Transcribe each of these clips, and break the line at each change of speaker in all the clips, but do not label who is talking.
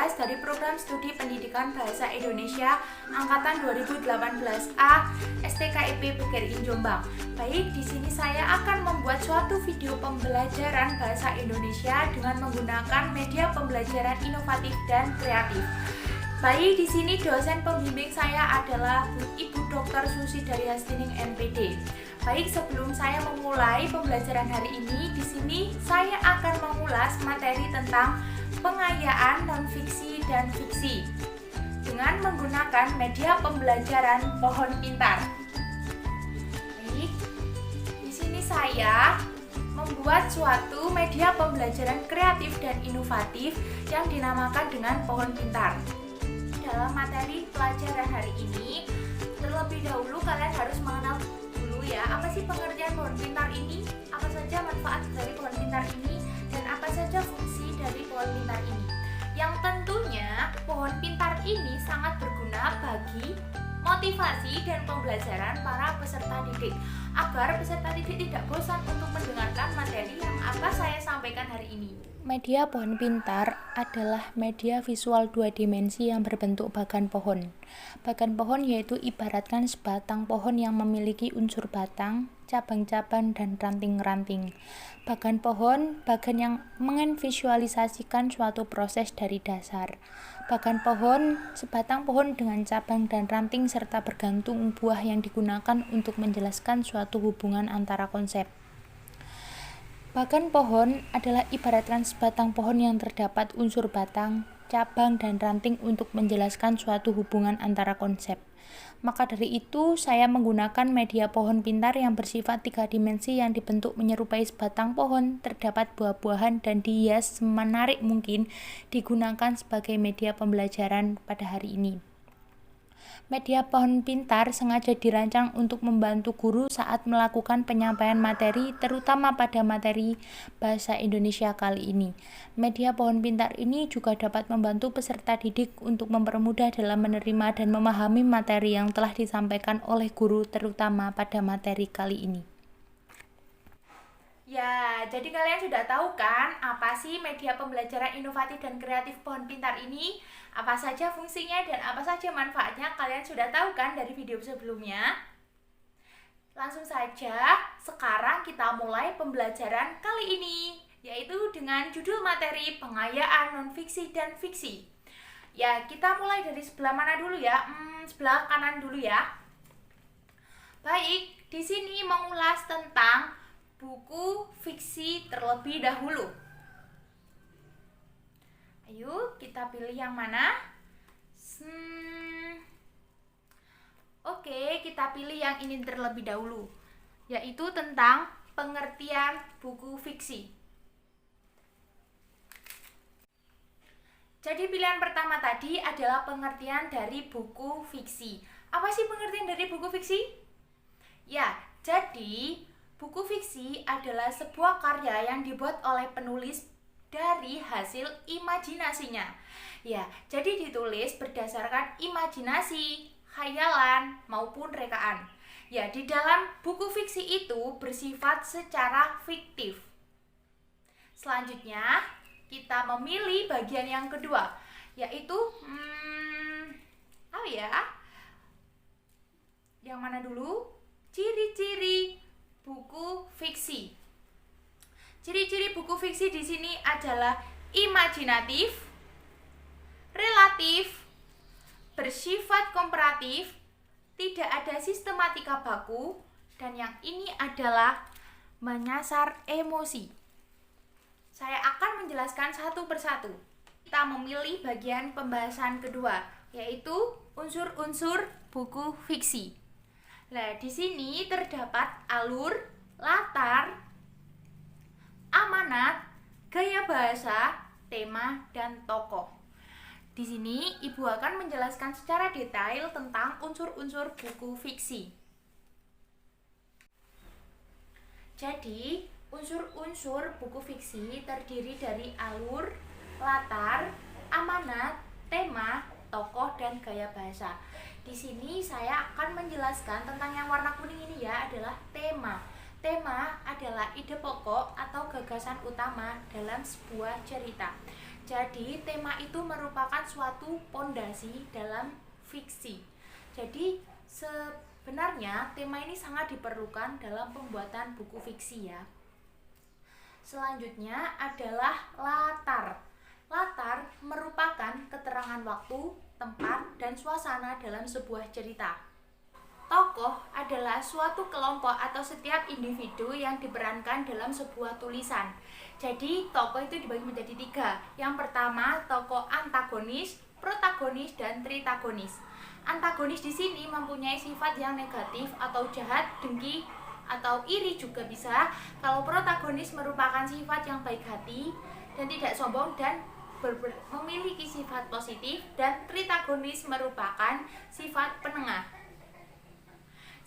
12 dari Program Studi Pendidikan Bahasa Indonesia Angkatan 2018A STKIP PGRI Jombang. Baik, di sini saya akan membuat suatu video pembelajaran bahasa Indonesia dengan menggunakan media pembelajaran inovatif dan kreatif. Baik, di sini dosen pembimbing saya adalah Ibu Dr. Susi Daryastining MPD. Baik, sebelum saya memulai pembelajaran hari ini, di sini saya akan mengulas materi tentang pengayaan non-fiksi dan fiksi dengan menggunakan media pembelajaran Pohon Pintar. Baik, di sini saya membuat suatu media pembelajaran kreatif dan inovatif yang dinamakan dengan Pohon Pintar. Dalam materi pelajaran hari ini, terlebih dahulu kalian harus mengenal dulu ya, apa sih pengertian pohon pintar ini, apa saja manfaat dari pohon pintar ini, dan apa saja fungsi dari pohon pintar ini. Yang tentunya pohon pintar ini sangat berguna bagi motivasi dan pembelajaran para peserta didik, agar peserta didik tidak bosan untuk mendengarkan materi yang akan saya sampaikan hari ini.
Media pohon pintar adalah media visual dua dimensi yang berbentuk bagan pohon. Bagan pohon yaitu ibaratkan sebatang pohon yang memiliki unsur batang, cabang-cabang, dan ranting-ranting. Bagan pohon, bagan yang menvisualisasikan suatu proses dari dasar. Bagan pohon, sebatang pohon dengan cabang dan ranting serta bergantung buah yang digunakan untuk menjelaskan suatu hubungan antara konsep. Bagan pohon adalah ibaratkan sebatang pohon yang terdapat unsur batang, cabang, dan ranting untuk menjelaskan suatu hubungan antara konsep. Maka dari itu, saya menggunakan media pohon pintar yang bersifat tiga dimensi yang dibentuk menyerupai sebatang pohon, terdapat buah-buahan, dan dihias semenarik mungkin digunakan sebagai media pembelajaran pada hari ini. Media pohon pintar sengaja dirancang untuk membantu guru saat melakukan penyampaian materi, terutama pada materi bahasa Indonesia kali ini. Media pohon pintar ini juga dapat membantu peserta didik untuk mempermudah dalam menerima dan memahami materi yang telah disampaikan oleh guru, terutama pada materi kali ini.
Ya, jadi kalian sudah tahu kan apa sih media pembelajaran inovatif dan kreatif pohon pintar ini? Apa saja fungsinya dan apa saja manfaatnya? Kalian sudah tahu kan dari video sebelumnya? Langsung saja, sekarang kita mulai pembelajaran kali ini, yaitu dengan judul materi pengayaan non-fiksi dan fiksi. Ya, kita mulai dari sebelah mana dulu ya? Sebelah kanan dulu ya. Baik, di sini mengulas tentang buku fiksi terlebih dahulu. Ayo kita pilih yang mana? Oke, kita pilih yang ini terlebih dahulu, yaitu tentang pengertian buku fiksi. Jadi pilihan pertama tadi adalah pengertian dari buku fiksi. Apa sih pengertian dari buku fiksi? Ya, jadi buku fiksi adalah sebuah karya yang dibuat oleh penulis dari hasil imajinasinya. Ya, jadi ditulis berdasarkan imajinasi, khayalan, maupun rekaan. Ya, di dalam buku fiksi itu bersifat secara fiktif. Selanjutnya, kita memilih bagian yang kedua, yaitu apa ya? Yang mana dulu? Ciri-ciri buku fiksi. Ciri-ciri buku fiksi di sini adalah imajinatif, relatif, bersifat komparatif, tidak ada sistematika baku, dan yang ini adalah menyasar emosi. Saya akan menjelaskan satu persatu. Kita memilih bagian pembahasan kedua, yaitu unsur-unsur buku fiksi. Nah, di sini terdapat alur, latar, amanat, gaya bahasa, tema, dan tokoh. Di sini Ibu akan menjelaskan secara detail tentang unsur-unsur buku fiksi. Jadi, unsur-unsur buku fiksi terdiri dari alur, latar, amanat, tema, tokoh, dan gaya bahasa. Di sini saya akan menjelaskan tentang yang warna kuning ini ya, adalah tema. Tema adalah ide pokok atau gagasan utama dalam sebuah cerita. Jadi tema itu merupakan suatu pondasi dalam fiksi. Jadi sebenarnya tema ini sangat diperlukan dalam pembuatan buku fiksi ya. Selanjutnya adalah latar. Latar merupakan keterangan waktu, tempat, dan suasana dalam sebuah cerita. Tokoh adalah suatu kelompok atau setiap individu yang diperankan dalam sebuah tulisan. Jadi tokoh itu dibagi menjadi 3. Yang pertama tokoh antagonis, protagonis, dan tritagonis. Antagonis di sini mempunyai sifat yang negatif atau jahat, dengki, atau iri juga bisa. Kalau protagonis merupakan sifat yang baik hati dan tidak sombong dan memiliki sifat positif, dan tritagonis merupakan sifat penengah.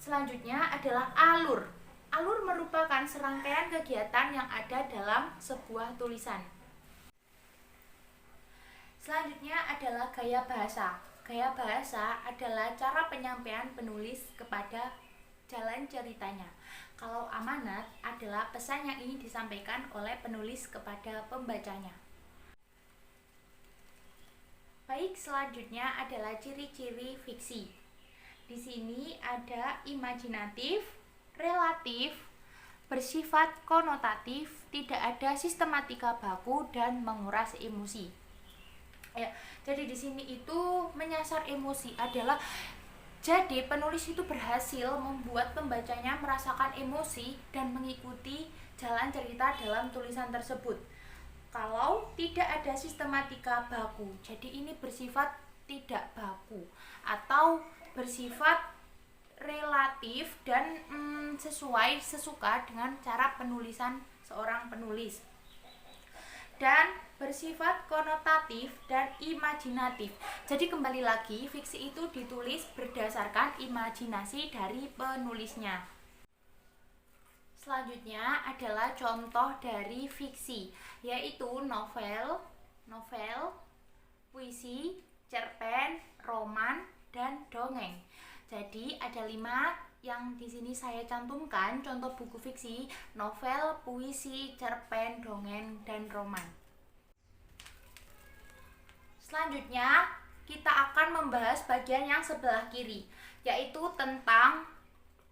Selanjutnya adalah alur. Alur merupakan serangkaian kegiatan yang ada dalam sebuah tulisan. Selanjutnya adalah gaya bahasa. Gaya bahasa adalah cara penyampaian penulis kepada jalan ceritanya. Kalau amanat adalah pesan yang ingin disampaikan oleh penulis kepada pembacanya. Baik, selanjutnya adalah ciri-ciri fiksi. Di sini ada imajinatif, relatif, bersifat konotatif, tidak ada sistematika baku, dan menguras emosi. Ya, jadi di sini itu menyasar emosi adalah jadi penulis itu berhasil membuat pembacanya merasakan emosi dan mengikuti jalan cerita dalam tulisan tersebut. Kalau tidak ada sistematika baku, jadi ini bersifat tidak baku atau bersifat relatif dan sesuai sesuka dengan cara penulisan seorang penulis, dan bersifat konotatif dan imajinatif. Jadi kembali lagi, fiksi itu ditulis berdasarkan imajinasi dari penulisnya. Selanjutnya adalah contoh dari fiksi, yaitu novel, puisi, cerpen, roman, dan dongeng. Jadi ada 5 yang di sini saya cantumkan contoh buku fiksi: novel, puisi, cerpen, dongeng, dan roman. Selanjutnya kita akan membahas bagian yang sebelah kiri, yaitu tentang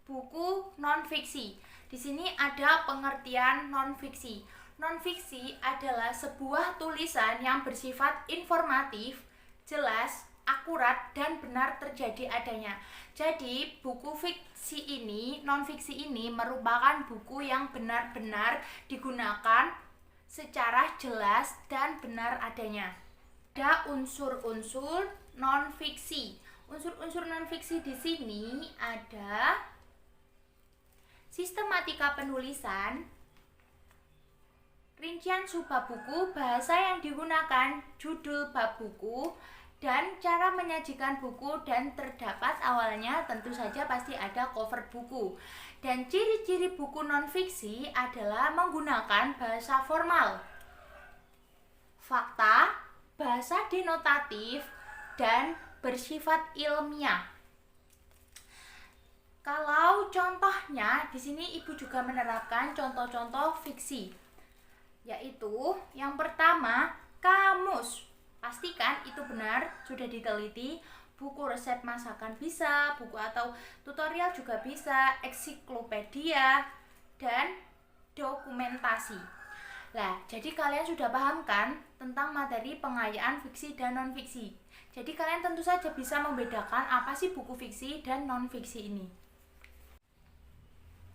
buku non-fiksi. Di sini ada pengertian non-fiksi. Non-fiksi adalah sebuah tulisan yang bersifat informatif, jelas, akurat, dan benar terjadi adanya. Jadi buku fiksi ini, non-fiksi ini merupakan buku yang benar-benar digunakan secara jelas dan benar adanya. Ada unsur-unsur non-fiksi. Unsur-unsur non-fiksi di sini ada sistematika penulisan, rincian subbab buku, bahasa yang digunakan, judul bab buku, dan cara menyajikan buku, dan terdapat awalnya tentu saja pasti ada cover buku. Dan ciri-ciri buku non-fiksi adalah menggunakan bahasa formal, fakta, bahasa denotatif, dan bersifat ilmiah. Kalau contohnya di sini Ibu juga menerapkan contoh-contoh fiksi, yaitu yang pertama kamus. Pastikan itu benar, sudah diteliti. Buku resep masakan bisa, buku atau tutorial juga bisa, ensiklopedia, dan dokumentasi. Nah, jadi kalian sudah paham kan tentang materi pengayaan fiksi dan non-fiksi. Jadi kalian tentu saja bisa membedakan apa sih buku fiksi dan non-fiksi ini.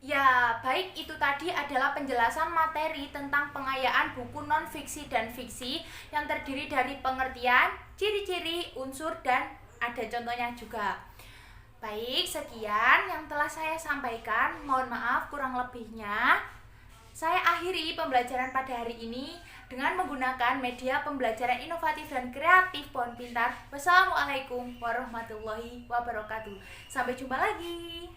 Ya, baik, itu tadi adalah penjelasan materi tentang pengayaan buku non-fiksi dan fiksi yang terdiri dari pengertian, ciri-ciri, unsur, dan ada contohnya juga. Baik, sekian yang telah saya sampaikan. Mohon maaf kurang lebihnya. Saya akhiri pembelajaran pada hari ini dengan menggunakan media pembelajaran inovatif dan kreatif Pohon Pintar. Wassalamualaikum warahmatullahi wabarakatuh. Sampai jumpa lagi.